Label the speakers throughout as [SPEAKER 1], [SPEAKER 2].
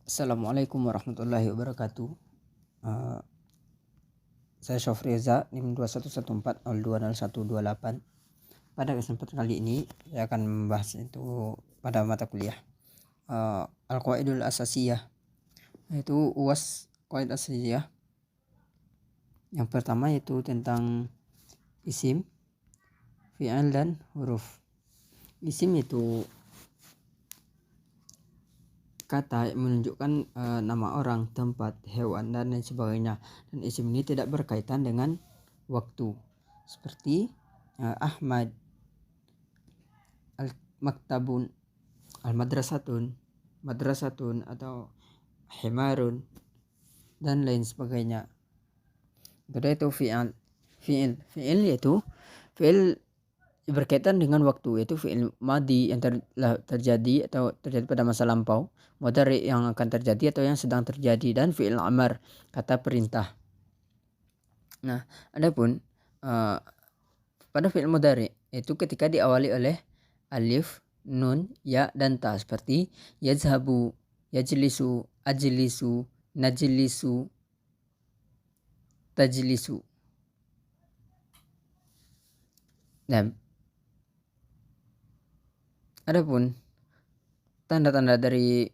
[SPEAKER 1] Assalamualaikum warahmatullahi wabarakatuh. Uh, saya Syofriza, NIM 2114020128. Pada kesempatan kali ini saya akan membahas itu pada mata kuliah Al-Qawaidul Asasiyah, yaitu UAS Qawaid Asasiyah. Yang pertama yaitu tentang isim, fi'il dan huruf. Isim itu kata yang menunjukkan nama orang, tempat, hewan, dan lain sebagainya. Dan isim ini tidak berkaitan dengan waktu, seperti Ahmad, al-maktabun, al-madrasatun, madrasatun, atau himarun, dan lain sebagainya. Kedua itu fi'il. Fi'il yaitu fi'il berkaitan dengan waktu, yaitu fi'il madi yang terjadi atau terjadi pada masa lampau, mudhari yang akan terjadi atau yang sedang terjadi, dan fi'il amar, kata perintah. Nah, adapun pada fi'il mudhari itu ketika diawali oleh alif, nun, ya, dan ta, seperti yazhabu, yajlisu, ajlisu, najlisu, tajlisu. Nah, adapun tanda-tanda dari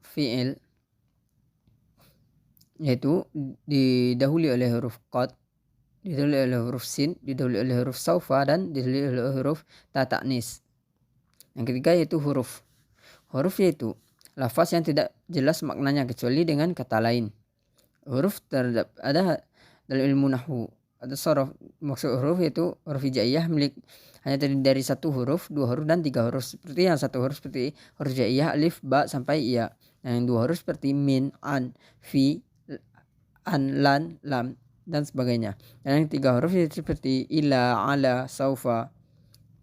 [SPEAKER 1] fi'il yaitu didahului oleh huruf qad, didahului oleh huruf sin, didahului oleh huruf saufa, dan didahului oleh huruf ta ta'nis. Yang ketiga yaitu huruf. Huruf yaitu lafaz yang tidak jelas maknanya kecuali dengan kata lain. Huruf ada dalam ilmu nahwu, ada sorof. Maksud huruf yaitu huruf hijaiyah hanya terdiri dari satu huruf, dua huruf, dan tiga huruf. Seperti yang satu huruf seperti huruf hijaiyah alif, ba, sampai iya. Nah, yang dua huruf seperti min, an, fi, an, lan, lam, dan sebagainya. Dan yang tiga huruf yaitu seperti ila, ala, saufa,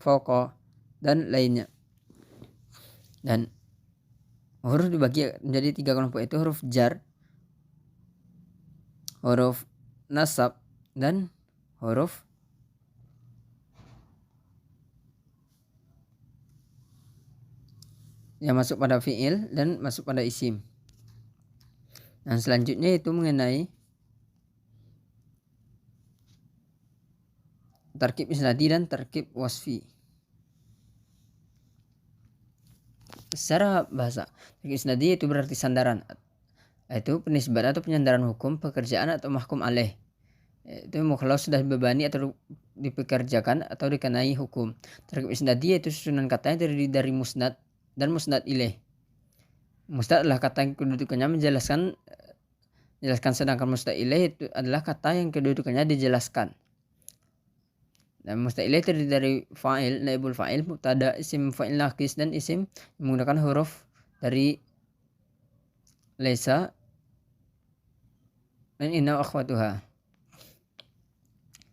[SPEAKER 1] fauqa, dan lainnya. Dan huruf dibagi menjadi tiga kelompok, itu huruf jar, huruf nasab, dan huruf yang masuk pada fi'il dan masuk pada isim. Nah, selanjutnya itu mengenai tarkib isnadi dan tarkib wasfi. Secara bahasa, tarkib isnadi itu berarti sandaran, itu penisbatan atau penyandaran hukum, pekerjaan, atau mahkum alaih. Itu kalau sudah dibebani atau dipekerjakan atau dikenai hukum. Tarkib isnadi yaitu susunan kata yang terdiri dari musnad dan musnad ilaih. Musnad adalah kata yang kedudukannya menjelaskan, sedangkan musnad ilaih itu adalah kata yang kedudukannya dijelaskan. Dan musnad ilaih terdiri dari fa'il, naibul fa'il, mubtada, isim fa'il naqis, dan isim menggunakan huruf dari laisa dan inna akhwatuha.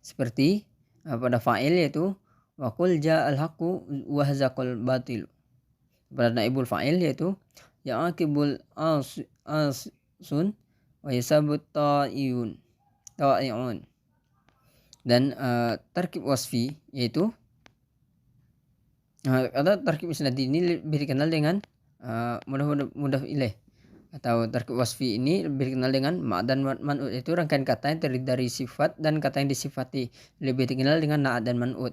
[SPEAKER 1] Seperti pada fa'il yaitu wa qul ja'al haqqu wa hazaqal batil. Pada naibul fa'il yaitu ya'aqibul asun wa yasabut ta'iun. Dan tarkib wasfi yaitu ada tarkib isnadi ini lebih dikenal dengan mudah ilaih, atau tarkib wasfi ini lebih dikenal dengan ma' dan man'ud, itu rangkaian kata yang terdiri dari sifat dan kata yang disifati, lebih dikenal dengan na' dan man'ud.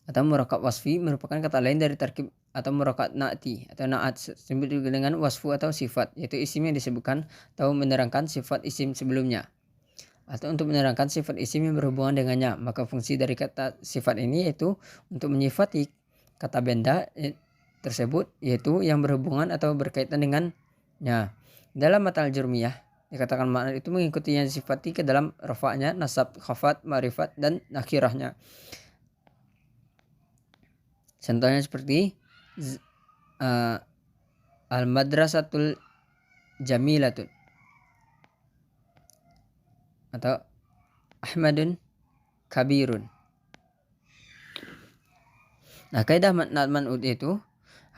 [SPEAKER 1] Atau murakab wasfi merupakan kata lain dari tarkib atau murakab na'ti atau na'at, disebut juga dengan wasfu atau sifat, yaitu isim yang disebutkan atau menerangkan sifat isim sebelumnya, atau untuk menerangkan sifat isim yang berhubungan dengannya. Maka fungsi dari kata sifat ini yaitu untuk menyifati kata benda tersebut, yaitu yang berhubungan atau berkaitan dengannya. Dalam mata al-jurmiyah dikatakan makna itu mengikuti yang disifati ke dalam rafa'nya, nasab, khafat, ma'rifat, dan nakirahnya. Contohnya seperti al-madrasatul jamilatun, atau Ahmadun kabirun. Nah, kaidah na' man'ud itu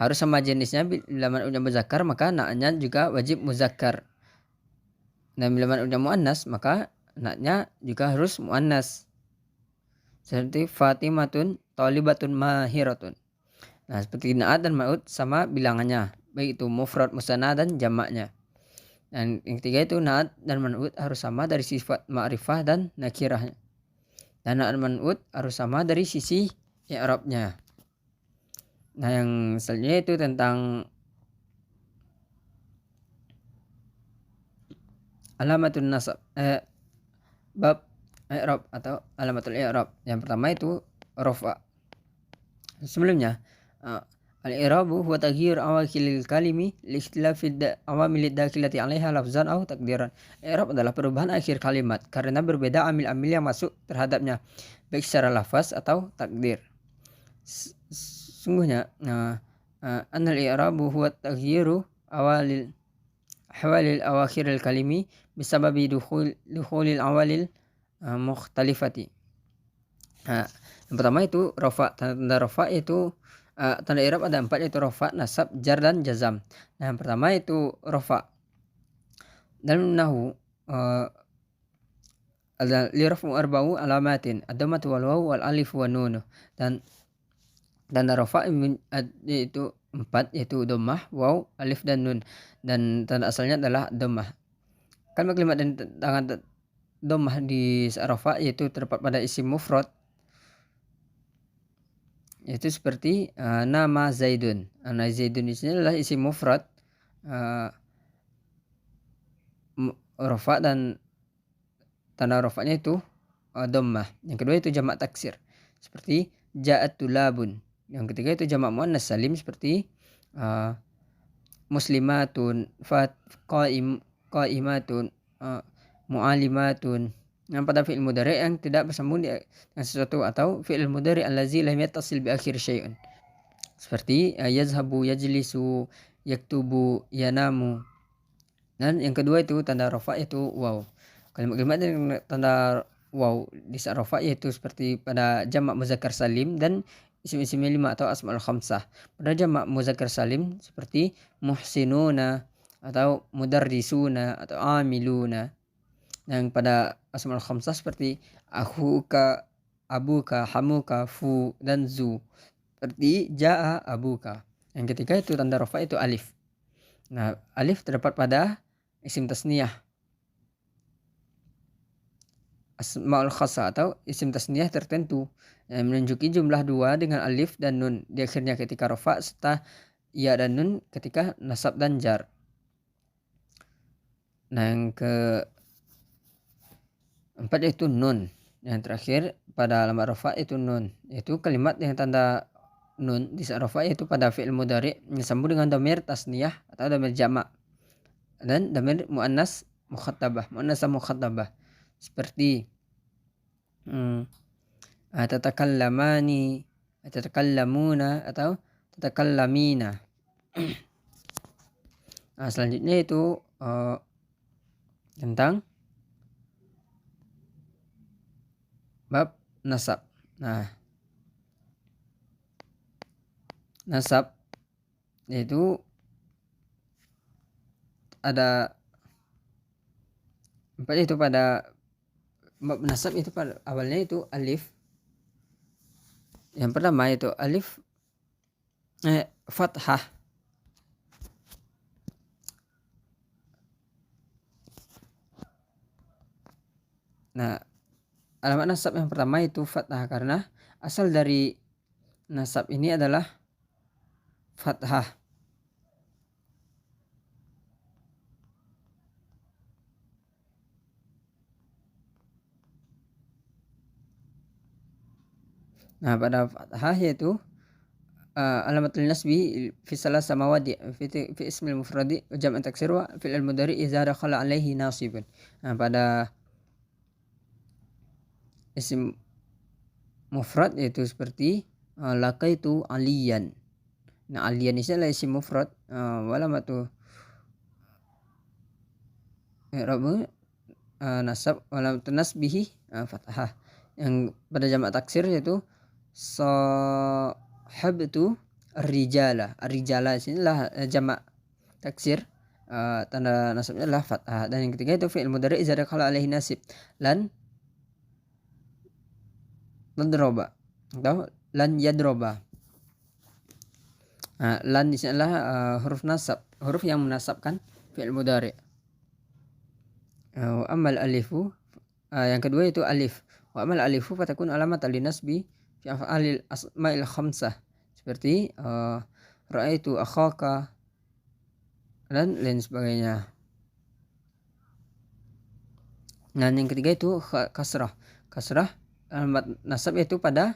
[SPEAKER 1] harus sama jenisnya. Bila man'udnya muzakkar maka na'nya juga wajib muzakkar. Dan bila man'udnya muannas maka na'nya juga harus muannas. Seperti Fatimatun talibatun mahiratun. Nah, seperti na'at dan ma'ud sama bilangannya. baik itu mufrad, musanna dan jamaknya. Dan yang ketiga itu na'at dan man'ut harus sama dari sifat ma'rifah dan nakirahnya. Dan na'at man'ut harus sama dari sisi i'rabnya. Nah, yang selanjutnya itu tentang alamatul nasab, bab i'rab atau alamatul i'rab. Yang pertama itu rafa. Sebelumnya, al-i'rabu huwa taghyir awakilil kalimi li ikhtilafid awamilid dakilati 'alaiha lafzan aw takdiran. I'rab adalah perubahan akhir kalimat karena berbeda amil-amil yang masuk terhadapnya, baik secara lafaz atau takdir. Sungguhnya, annal i'rabu huwa taghyiru awalil awakhiril kalimi bisababi dukhulil awalil mukhtalifati. Yang pertama itu rafa. Tanda rafa itu tanda i'rab ada 4, yaitu rafa, nasab, jar dan jazam. Nah, yang pertama itu rafa. Dalam nahwu liraf'u arba'u alamatin ad-dhammatu wal wawu wal alif wan nun. Dan tanda rafa itu 4, yaitu dhammah, waw, alif dan nun. Dan tanda asalnya adalah dhammah. Kalimat dan tangan dhammah di rafa yaitu terdapat pada isim mufrad, yaitu seperti nama Zaidun. Nah, Zaidun di sini adalah isim mufrad rafa dan tanda rafanya itu dhammah. Yang kedua itu jamak taksir seperti ja'at tulabun. Yang ketiga itu jamak muannas salim seperti muslimatun, qaimatun, mu'alimatun. Yang pada fi'il mudhari yang tidak bersambung dengan sesuatu, atau fi'il mudhari allazi lam yattasil bi akhir syai'un seperti yazhabu, yajlisu, yaktubu, yanamu. Dan yang kedua itu tanda rafa yaitu waw. Kalimat-kalimat dengan tanda waw di saat rafa yaitu seperti pada jamak muzakkar salim dan isim-isim 5 atau asmaul khamsah. Pada jamak muzakkar salim seperti muhsinuna atau mudarrisuna atau amiluna. Yang pada asmaul khamsah seperti akhuka, abuka, hamuka, fu dan zu, seperti jaa abuka. Yang ketiga itu tanda rafa itu alif. Nah, alif terdapat pada isim tasniyah, asmaul khassa atau isim tasniyah tertentu yang menunjuki jumlah 2 dengan alif dan nun di akhirnya ketika rafa, serta ya dan nun ketika nasab dan jar. Nah, yang keempat itu nun. Yang terakhir pada alamat rafa itu nun, yaitu kalimat yang tanda nun di saat rafa yaitu pada fi'il mudhari yang disambung dengan dhamir tasniyah atau dhamir jamak dan dhamir muannas mukhattabah, muannasah mukhattabah seperti tatakallamani, tatakallamuna atau tatakallamina. Nah, selanjutnya itu tentang bab nasab. Nah, nasab yaitu ada 4, itu pada bab nasab itu pada awalnya itu alif. Yang pertama itu alif fathah. Nah, alamat nasab yang pertama itu fathah karena asal dari nasab ini adalah fathah. Nah, pada fathah yaitu alamatul nasbi fi salasa mawadi fi ismil mufradi wa jam'an taksir wa fi'il mudhari idza dakhala alaihi nasibun. Nah, pada isim mufrad yaitu seperti laqaitu aliyan. Nah, aliyan ini adalah isim mufrad, walamatu i'rabu nasab walamatu nasbihi fathah. Yang pada jamak taksir yaitu sahabtu ar-rijala. Ar-rijala inilah jamak taksir, tanda nasabnya adalah fathah. Dan yang ketiga itu fi'il mudhari idza dakhala alaihi nasib, lan nadroba atau lan yadroba. Lan di sini adalah huruf nasab, huruf yang menasabkan fi'il mudhari. Wa amal alifu, yang kedua itu alif. Wa amal alifu fatakun alamat linasbi fi af'alil asma'il khamsah, seperti ra'aitu akhaka dan lain sebagainya. Nah, yang ketiga itu kasrah. Kasrah alamat nasab yaitu pada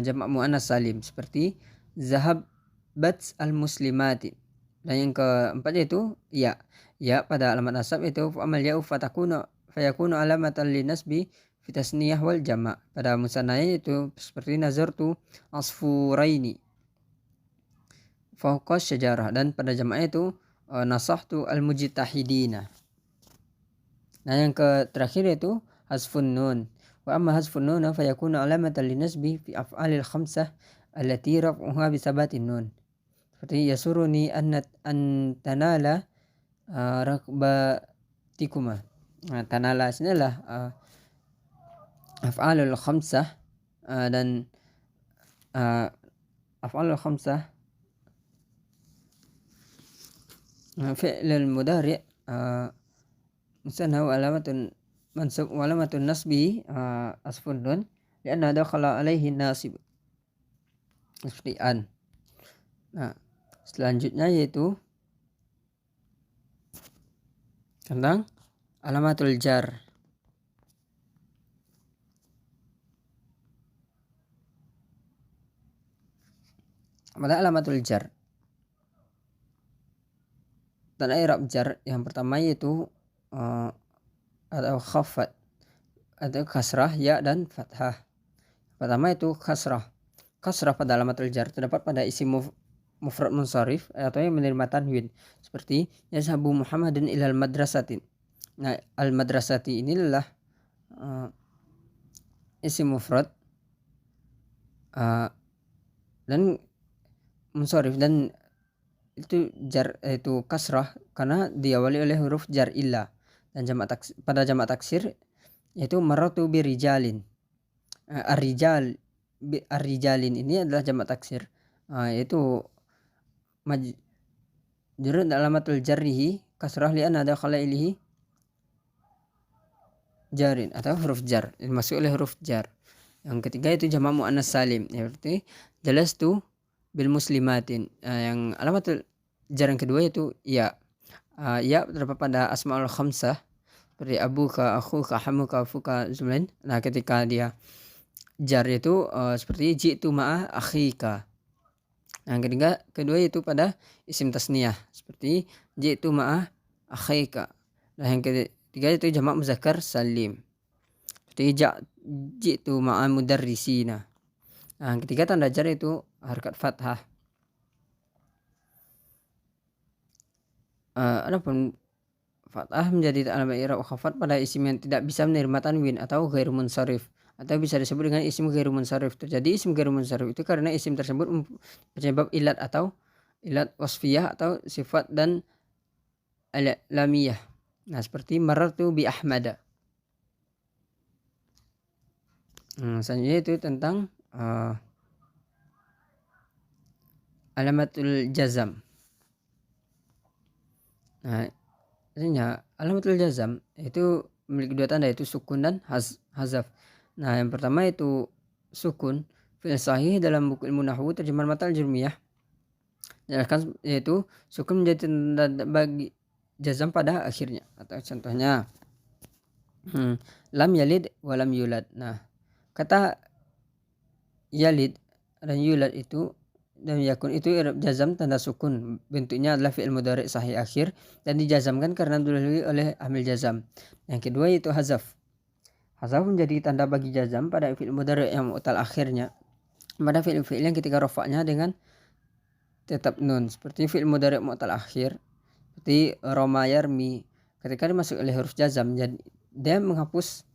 [SPEAKER 1] jamak muannas salim, seperti zahabat al muslimati. Dan yang keempat yaitu ya. Ya pada alamat nasab itu amal ya'u fayakunu alamatan linasbi fi tasniyah wal jama'. Pada musannahnya itu seperti nazartu asfuraini fawqa syajarah, dan pada jamaknya itu nasahtu al mujtahidina. Nah, yang terakhir yaitu hasfun nun. Wa amma hasfun nun fayakunu alamatan linasbi fi af'alil khamsah allati raf'uha bisabatin nun. Seperti yasuruni an tanala rakbatikuma. Nah, tanala ini adalah af'alul khamsah, dan af'alul khamsah fi'lul mudhari' musanna wa alamatun mansub wa alamatun nasbi asfun nun lianna dakhala alaihi nasib, seperti an. Nah, selanjutnya yaitu tentang alamatul jar. Pada alamatul jar, tanda i'rab jar yang pertama yaitu atau khafat atau kasrah, ya dan fathah. Pertama itu kasrah. Kasrah pada alamatul jar terdapat pada isim mufrad munsharif atau yang menerima tanwin, seperti yazhabu Muhammadun ilal madrasati. Nah, al madrasati ini adalah isim mufrad dan munsharif, dan itu jar itu kasrah karena diawali oleh huruf jar illa, dan pada jamak taksir yaitu maratu birijalin. Ar-rijalin ini adalah jamak taksir, yaitu majrur alamatul jarrihi kasrah li'anna dakhala ilaihi jarin atau huruf jar, dimasuk oleh huruf jar. Yang ketiga itu jamak muannas salim, seperti jalastu bil muslimatin. Yang alamatul jar yang kedua itu ya. Ya terdapat pada asmaul khamsah, seperti abuka, akhuka, hamuka, fuka, zulain. Nah, ketika dia jar itu seperti jitu ma'a akhika. Nah, kedua itu pada isim tasniyah, seperti jitu ma'a akhika. Nah, yang ketiga itu jamak muzakkar salim, seperti jitu ma'a mudarrisina. Nah, yang ketiga tanda jar itu harakat fathah. Adapun fathah menjadi alamat i'rab khafat pada isim yang tidak bisa menerima tanwin atau ghairu munsharif, atau bisa disebut dengan isim ghairu munsharif. Terjadi isim ghairu munsharif itu karena isim tersebut penyebab ilat atau ilat wasfiyah atau sifat dan lamiyah. Nah, seperti marartu bi Ahmada. Selanjutnya itu tentang alamatul jazam. Nah, artinya alamatul jazam itu memiliki dua tanda, yaitu sukun dan hazaf. Nah, yang pertama itu sukun. Fil sahih dalam buku ilmu nahwu terjemahan mata al-jurmiyah jelaskan yaitu sukun menjadi tanda bagi jazam pada akhirnya. Atau contohnya lam yalid wa lam yulad. Nah, kata yalid dan yulad itu dan yakun itu i'rab jazam tanda sukun, bentuknya adalah fi'il mudhari' sahih akhir dan dijazamkan karena didahului oleh amil jazam. Yang kedua itu hazaf. Hazaf menjadi tanda bagi jazam pada fi'il mudhari' yang mu'tal akhirnya, pada fi'il yang ketika rafa'nya dengan tetap nun, seperti fi'il mudhari' mu'tal akhir, seperti roma yarmi, ketika dimasuk oleh huruf jazam jadi dia menghapus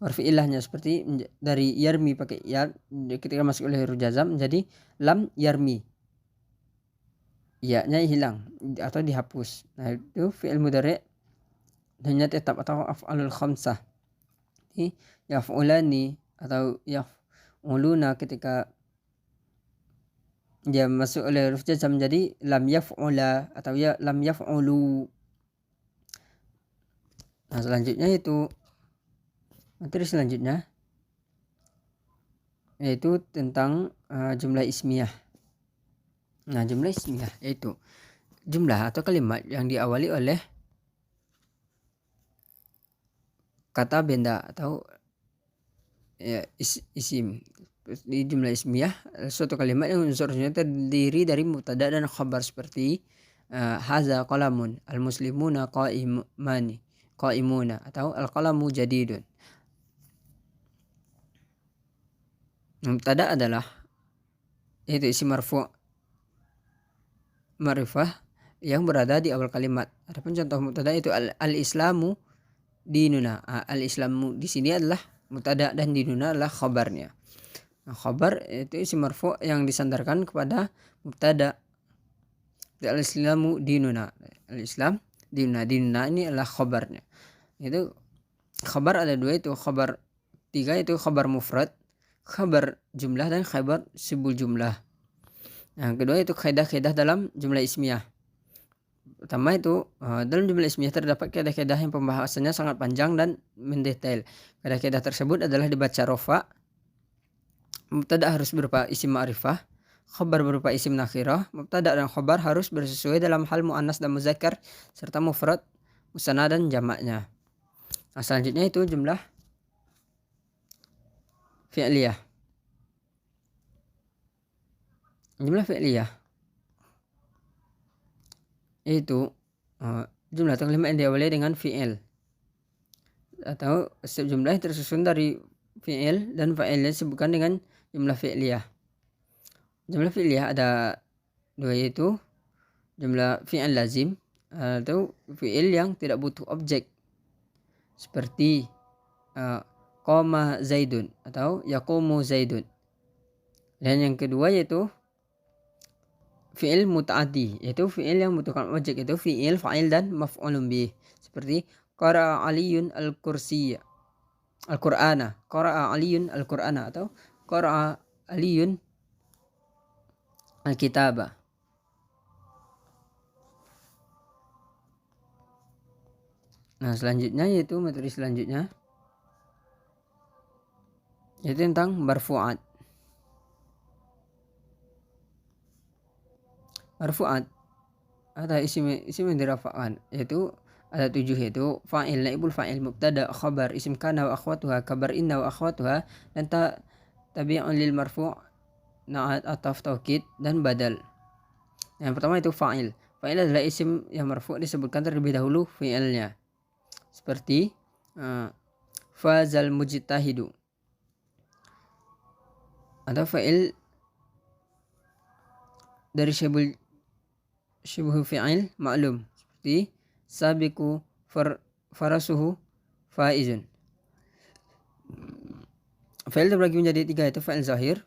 [SPEAKER 1] huruf ilahnya, seperti dari yarmi pakai ya, ketika masuk oleh huruf jazam menjadi lam yarmi, ya-nya hilang atau dihapus. Nah, itu fi'il mudhari' hanya tetap atau af'alul khamsah, yaf'ulani atau yaf'uluna ketika dia masuk oleh huruf jazm menjadi lam yaf'ula atau ya lam yaf'ulu. Nah, selanjutnya itu materi selanjutnya yaitu tentang jumlah ismiyah. Nah, jumlah ismiyah yaitu jumlah atau kalimat yang diawali oleh kata benda atau ya, isim. Di jumlah ismiyah suatu kalimat yang unsurnya terdiri dari mubtada dan khabar seperti haza qalamun, al-muslimuna qaimuna atau al-qalamu jadidun. Mubtada adalah yaitu isim marfu' ma'rifah yang berada di awal kalimat. Adapun contoh mubtada itu al-islamu dinuna. Al-islamu di sini adalah mubtada dan dinuna adalah khabarnya. Nah, khabar itu isim marfu' yang disandarkan kepada mubtada. Al-islamu dinuna. Al-islam dinuna. Dinuna ini adalah khabarnya. Itu khabar ada dua, itu khabar tiga, itu khabar mufrad, khabar jumlah, dan khabar sibul jumlah. Yang kedua itu kaidah-kaidah dalam jumlah ismiyah. Pertama itu dalam jumlah ismiyah terdapat kaidah-kaidah yang pembahasannya sangat panjang dan mendetail. Kaidah-kaidah tersebut adalah dibaca rofa, mubtada harus berupa isim ma'rifah, khabar berupa isim nakhirah, mubtada dan khabar harus bersesuai dalam hal muannas dan muzakkar, serta mufrad, musanna dan jamaknya. Nah, selanjutnya itu jumlah fi'liyah. Jumlah fi'liyah itu jumlah atau kalimat yang diawali dengan fi'il atau setiap jumlah yang tersusun dari fi'il dan fa'il disebutkan dengan jumlah fi'liyah. Jumlah fi'liyah ada dua, yaitu jumlah fi'il lazim atau fi'il yang tidak butuh objek seperti qama zaidun atau yaqumu zaidun. Dan yang kedua yaitu fi'il muta'addi, yaitu fi'il yang membutuhkan objek, yaitu fi'il, fa'il, dan maf'ulun bih, seperti qara'a aliyun al-kursiyya al-qur'ana, qara'a aliyun al-qur'ana atau qara'a aliyun al-kitaba. Nah, selanjutnya yaitu materi selanjutnya yaitu tentang marfu'at. Marfu'at ada isim yang dirafa'kan, yaitu ada 7, yaitu fa'il, naibul fa'il, mubtada, khabar, isim kana wa akhwatuha, kabar inna wa akhwatuha, dan tabi'un lil marfu', na'at, ataf, taukid, dan badal. Yang pertama itu fa'il. Fa'il adalah isim yang marfu' disebutkan terlebih dahulu fi'ilnya, seperti fazal mujtahidu, atau fa'il dari syibhu fi'il ma'lum, seperti sabiku farasuhu faizun. Fa'il terbagi menjadi 3, yaitu fa'il zahir,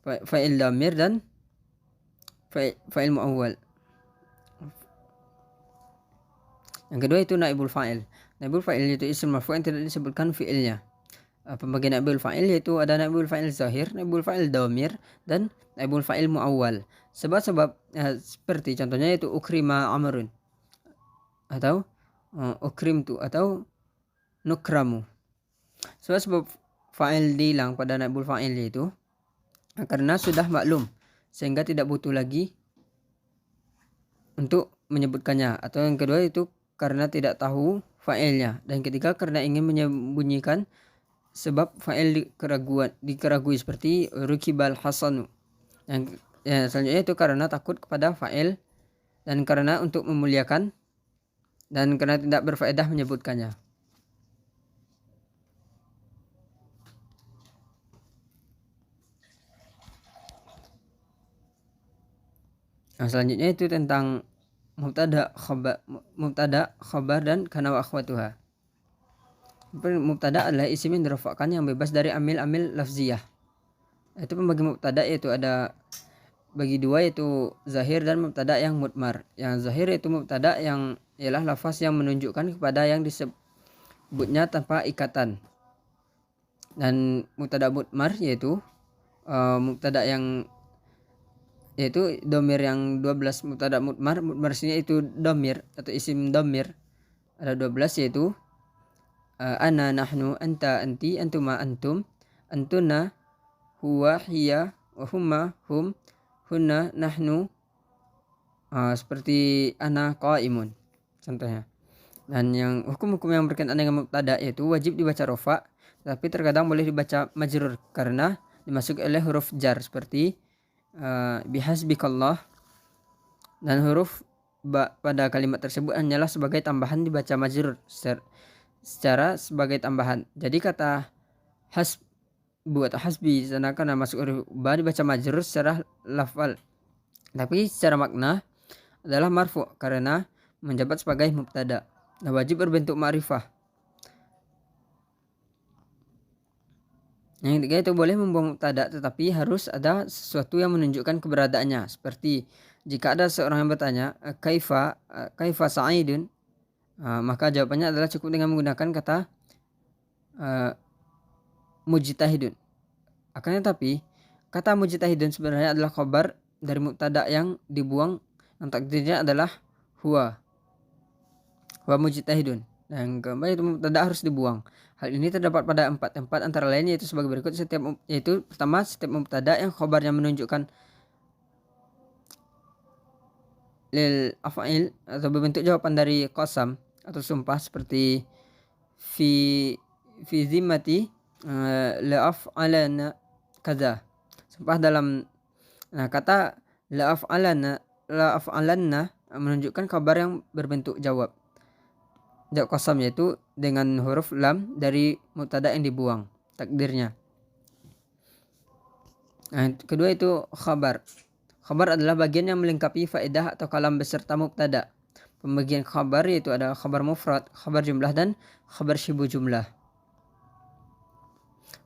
[SPEAKER 1] fa'il damir, dan fa'il mu'awwal. Yang kedua itu naibul fa'il. Naibul fa'il itu isim marfu' yang tidak disebutkan fi'ilnya. Pembagian naibul fa'il yaitu ada naibul fa'il zahir, naibul fa'il damir, dan naibul fa'il mu'awwal. Sebab seperti contohnya itu ukrima amrun atau ukrimtu atau nukramu. Sebab fa'il dihilang pada naibul fa'il itu karena sudah maklum, sehingga tidak butuh lagi untuk menyebutkannya. Atau yang kedua itu karena tidak tahu fa'ilnya. Dan ketiga karena ingin menyembunyikan sebab fa'il dikeragui seperti rukibal hasanu. Yang selanjutnya itu karena takut kepada fa'il, dan karena untuk memuliakan, dan karena tidak berfaedah menyebutkannya. Nah, selanjutnya itu tentang mubtada, khabar, dan kana wa akhwatuha. Mubtada adalah isim yang dirafa'kan yang bebas dari amil lafziyah. Itu pembagi mubtada yaitu ada bagi dua, yaitu zahir dan mubtada yang mudmar. Yang zahir itu mubtada yang ialah lafaz yang menunjukkan kepada yang disebutnya tanpa ikatan. Dan mubtada mudmar yaitu mubtada yang yaitu domir yang 12 mubtada mudmar sini itu domir atau isim domir ada 12 yaitu ana, nahnu, anta, anti, antuma, antum, antuna, huwa, hiya, wa huma, hum, hunna, nahnu, seperti ana qaimun contohnya. Dan yang hukum-hukum yang berkaitan dengan mubtada yaitu wajib dibaca rofa, tapi terkadang boleh dibaca majrur karena dimasuk oleh huruf jar seperti bihasbikallah, dan huruf ba pada kalimat tersebut hanyalah sebagai tambahan dibaca majrur secara sebagai tambahan. Jadi kata hasbu atau hasbi sana karena masuk huruf ba dibaca majrur secara lafal, tapi secara makna adalah marfu karena menjabat sebagai mubtada. Nah, wajib berbentuk ma'rifah. Yang ketiga itu boleh membuang mubtada tetapi harus ada sesuatu yang menunjukkan keberadaannya. Seperti jika ada seorang yang bertanya kaifa sa'idun, maka jawabannya adalah cukup dengan menggunakan kata mujtahidun. Akan tetapi kata mujtahidun sebenarnya adalah khabar dari mubtada yang dibuang, yang takdirnya adalah huwa mujtahidun. Yang keempat itu mubtada harus dibuang. Hal ini terdapat pada 4 tempat, antara lain yaitu sebagai berikut. Yaitu pertama, setiap mubtada yang khabarnya menunjukkan lil af'il atau berbentuk jawaban dari qasam atau sumpah seperti fi zimmati la af'alana kaza. Sumpah dalam kata la af'alanna menunjukkan kabar yang berbentuk jawab qasam, yaitu dengan huruf lam dari mubtada yang dibuang takdirnya. Nah, kedua itu khabar. Khabar adalah bagian yang melengkapi faedah atau kalam beserta mubtada. Pembagian khabar yaitu ada khabar mufrad, khabar jumlah, dan khabar syibu jumlah.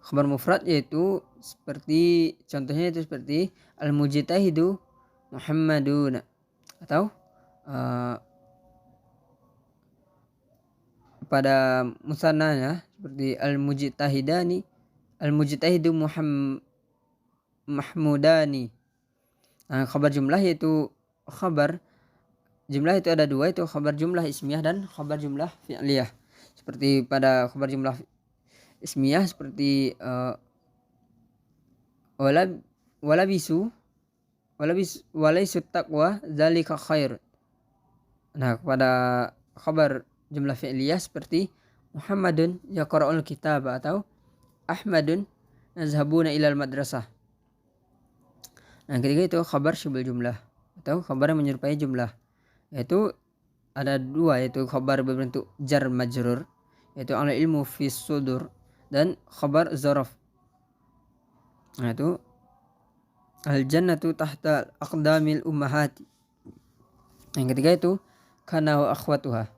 [SPEAKER 1] Khabar mufrad yaitu seperti contohnya itu seperti al-mujtahidu Muhammadun, atau pada musannanya seperti al-mujtahidani, al-mujtahidu Mahmudani. Nah, khabar jumlah yaitu khabar jumlah itu ada dua, itu khabar jumlah ismiyah dan khabar jumlah fi'liyah. Seperti pada khabar jumlah ismiyah seperti walaisu taqwa dzalika khair. Nah, pada khabar jumlah fi'liyah seperti Muhammadun yaqra'ul kitab atau Ahmadun nazhabuna ilal madrasah. Nah, ketiga itu khabar syibul jumlah atau khabar yang menyerupai jumlah. Yaitu ada dua, yaitu khabar berbentuk jar majrur yaitu al ilmu fis sudur, dan khabar zaraf. Nah, itu al jannatu tahta aqdamil ummahati. Yang ketiga itu kana wa akhwatuha.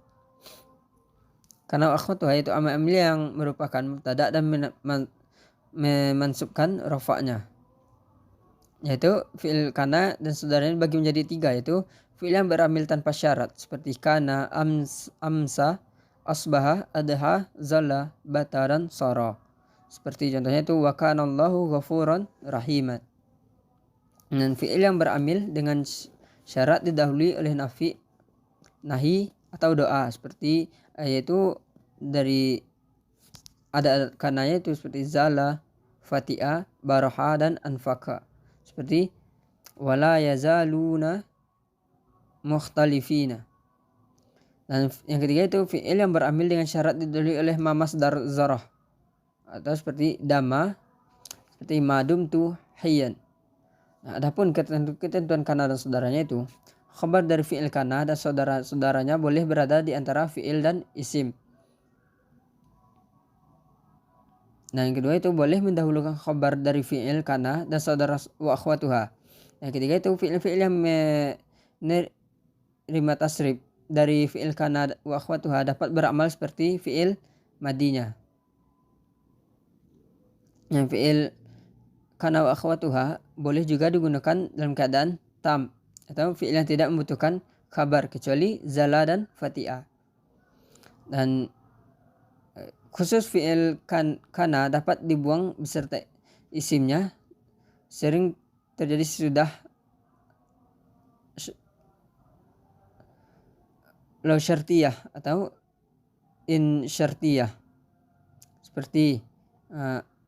[SPEAKER 1] Kana wa akhwatuha itu amil yang merupakan mubtada dan memansubkan rafa'nya, yaitu fi'il kana dan saudaranya bagi menjadi tiga, yaitu fi'il yang beramil tanpa syarat seperti kana, amsa, asbaha, adha, zalla, bataran, sara. Seperti contohnya itu wa kana Allahu ghafuran rahiman. Dan fi'il yang beramil dengan syarat didahului oleh nahi atau doa, seperti yaitu dari ada kananya itu seperti zala, fati'a, baraha, dan anfaka. Seperti wala yazaluna mukhtalifina. Dan yang ketiga itu fi'il yang beramil dengan syarat didahului oleh masdar zarah, atau seperti dama, seperti madum tu hayyan. Nah, adapun ketentuan kana dan saudaranya itu khabar dari fi'il kana dan saudara-saudaranya boleh berada di antara fi'il dan isim. Nah, yang kedua itu boleh mendahulukan khabar dari fi'il kana dan saudara wa akhwatuha. Yang ketiga itu fi'il yang menerima tasrif dari fi'il kana wa akhwatuha dapat beramal seperti fi'il madinya. Yang fi'il kana wa akhwatuha boleh juga digunakan dalam keadaan tam atau fi'il yang tidak membutuhkan khabar kecuali zala dan fati'ah. Dan khusus fi'il kana dapat dibuang beserta isimnya, sering terjadi sesudah law syartiyah atau in syartiyah, seperti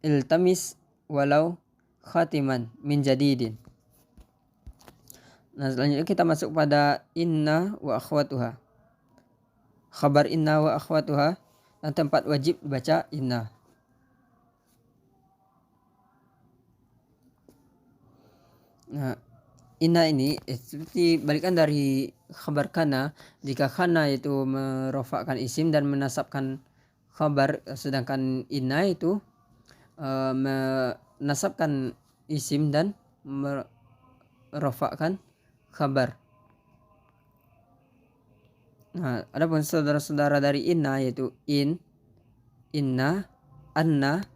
[SPEAKER 1] iltamis walau khatiman min jadidin. Nah, selanjutnya kita masuk pada inna wa akhwatuha. Khabar inna wa akhwatuha, dan tempat wajib dibaca inna. Nah, inna ini seperti balikan dari khabar kana. Jika kana itu merofakkan isim dan menasabkan khabar, sedangkan inna itu menasabkan isim dan merofakkan khabar. Nah, adapun saudara-saudara dari inna yaitu in, inna, anna,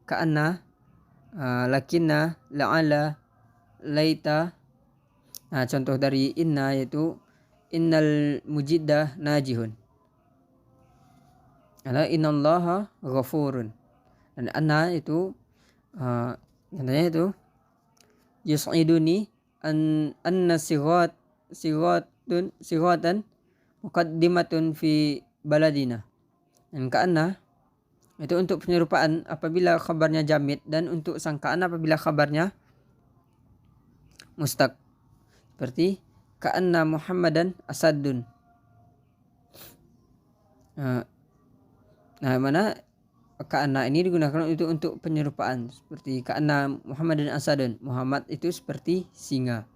[SPEAKER 1] ka'anna, lakinna, la'ala, laita. Nah, contoh dari inna yaitu innal mujiddah najihun. Ada innallaha ghafurun. Dan anna itu contohnya itu yus'iduni anna sighatan muqaddimatun fi baladina. Dan ka'anna itu untuk penyerupaan apabila khabarnya jamid, dan untuk sangkaan apabila khabarnya mustaq, seperti ka'anna Muhammadan asadun. Nah, mana ka'anna ini digunakan untuk penyerupaan, seperti ka'anna Muhammadan asadun, Muhammad itu seperti singa.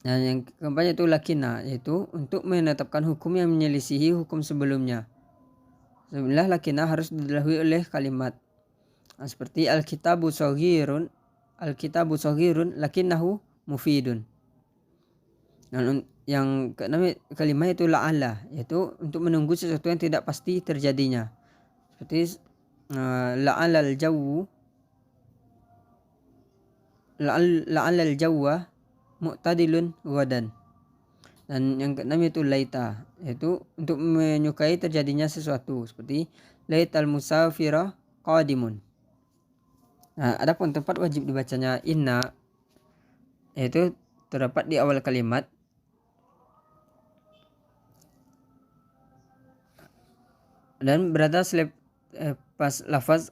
[SPEAKER 1] Nah, yang keempatnya itu lakinna, yaitu untuk menetapkan hukum yang menyelisihi hukum sebelumnya. Sebenarnya lakinna harus didahului oleh kalimat. Nah, seperti alkitabu saghirun lakinnahu mufidun. Nah, yang keenam kalimat itu la'alla, yaitu untuk menunggu sesuatu yang tidak pasti terjadinya. Seperti la'allal jawwa mu'tadilun wadan. Dan yang keenam itu laita, yaitu untuk menyukai terjadinya sesuatu, seperti laital musafira qadimun. Nah, adapun tempat wajib dibacanya inna yaitu terdapat di awal kalimat, dan berada pas lafaz